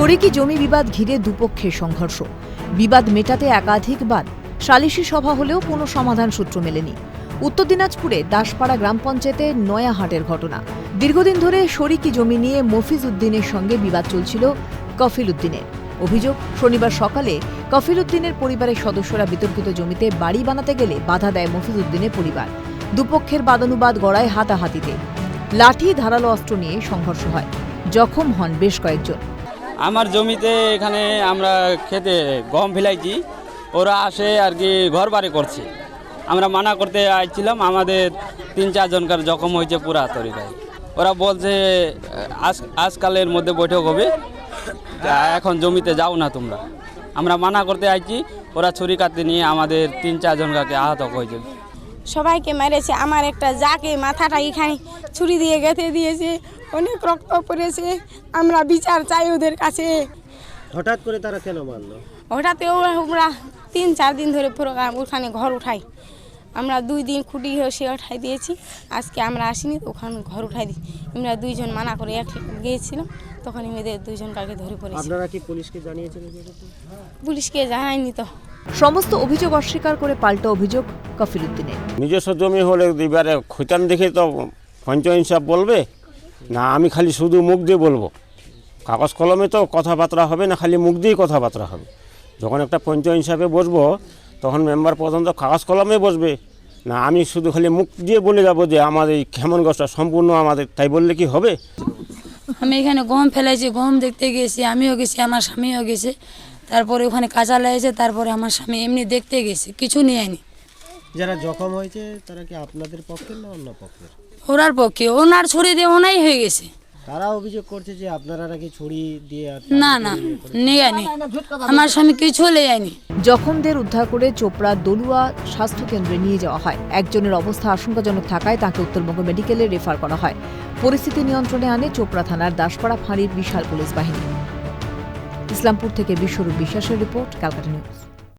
শরিকি জমি বিবাদ ঘিরে দুপক্ষের সংঘর্ষ। বিবাদ মেটাতে একাধিকবার সালিশি সভা হলেও কোনো সমাধান সূত্র মেলেনি। উত্তর দিনাজপুরে দাসপাড়া গ্রাম পঞ্চায়েতের নয়াহাটের ঘটনা। দীর্ঘদিন ধরে শরিকি জমি নিয়ে মফিজ উদ্দিনের সঙ্গে বিবাদ চলছিল কফিল উদ্দিনের। অভিযোগ, শনিবার সকালে কফিল উদ্দিনের পরিবারের সদস্যরা বিতর্কিত জমিতে বাড়ি বানাতে গেলে বাধা দেয় মফিজ উদ্দিনের পরিবার। দুপক্ষের বাদানুবাদ গড়ায় হাতাহাতিতে। লাঠি, ধারালো অস্ত্র নিয়ে সংঘর্ষ হয়। জখম হন বেশ কয়েকজন। আমার জমিতে এখানে আমরা খেতে গম ফেলাইছি, ওরা আসে আর কি ঘর বাড়ি করছে। আমরা মানা করতে আইছিলাম, আমাদের 3-4 জনকার জখম হয়েছে পুরা তরিকায়। ওরা বলছে আজকালের মধ্যে বৈঠক হবে, এখন জমিতে যাও না তোমরা। আমরা মানা করতে আইছি, ওরা ছুরি কাটতে নিয়ে আমাদের 3-4 জনকাকে আহত হয়েছে। সবাইকে মেরেছে। আমার একটা যাকে মাথাটা এখানে ছুরি দিয়ে গেঁথে দিয়েছে, অনেক রক্ত পড়েছে। আমরা বিচার চাই ওদের কাছে। হঠাৎ করে তারা কেন মারলো? হঠাৎ আমরা 3-4 দিন ধরে প্রোগ্রাম ওখানে ঘর উঠাই। আমরা 2 দিন খুঁটি সে উঠাই দিয়েছি। আজকে আমরা আসিনি, ওখানে ঘর উঠাই দিই। আমরা 2 জন মানা করে গিয়েছিলাম, তখন এদের 2 জন কাকে ধরে পড়েছি। আপনারা কি পুলিশকে জানিয়েছেন? পুলিশকে জানায়নি তো। সমস্ত অভিযোগ অস্বীকার করে পাল্টা অভিযোগ কফিল উদ্দিনের। নিজস্ব জমি হলে এবারে খৈতান দেখে তো পঞ্চায়েত সাহেব বলবে না, আমি খালি শুধু মুখ দিয়ে বলবো। কাগজ কলমে তো কথাবার্তা হবে না, খালি মুখ দিয়েই কথাবার্তা হবে। যখন একটা পঞ্চায়েত সাহেবে বসবো তখন মেম্বার প্রধান তো কাগজ কলমে বসবে না, আমি শুধু খালি মুখ দিয়ে বলে যাবো যে আমাদের এই খেমনগঞ্জটা সম্পূর্ণ আমাদের, তাই বললে কি হবে? আমি এখানে গম ফেলাইছি, গম দেখতে গেছি, আমিও গেছি, আমার স্বামীও গেছে। তারপরে ওখানে কাঁচা লেগেছে, তারপরে আমার স্বামী এমনি দেখতে গেছে, কিছু নিয়ে আনি। যারা জখম হয়েছে তারা কি আপনাদের পক্ষের না অন্য পক্ষের? ওনার পক্ষে, ওনার ছুরি দিয়ে ওনাই হয়ে গেছে। তারা অভিযোগ করছে যে আপনারা নাকি ছুরি দিয়ে না না, নিয়ে আনি, আমার স্বামী কিছু নিয়ে আনি। জখমদের উদ্ধার করে চোপড়া দলুয়া স্বাস্থ্য কেন্দ্রে নিয়ে যাওয়া হয়। একজনের অবস্থা আশঙ্কাজনক থাকায় তাকে উত্তরবঙ্গ মেডিকেলে রেফার করা হয়। পরিস্থিতি নিয়ন্ত্রণে আনে চোপড়া থানার দাসপাড়া ফাঁড়ির বিশাল পুলিশ বাহিনী। ইসলামপুর থেকে বিশ্বরূপ বিশ্বাসের রিপোর্ট, ক্যালকাটা নিউজ।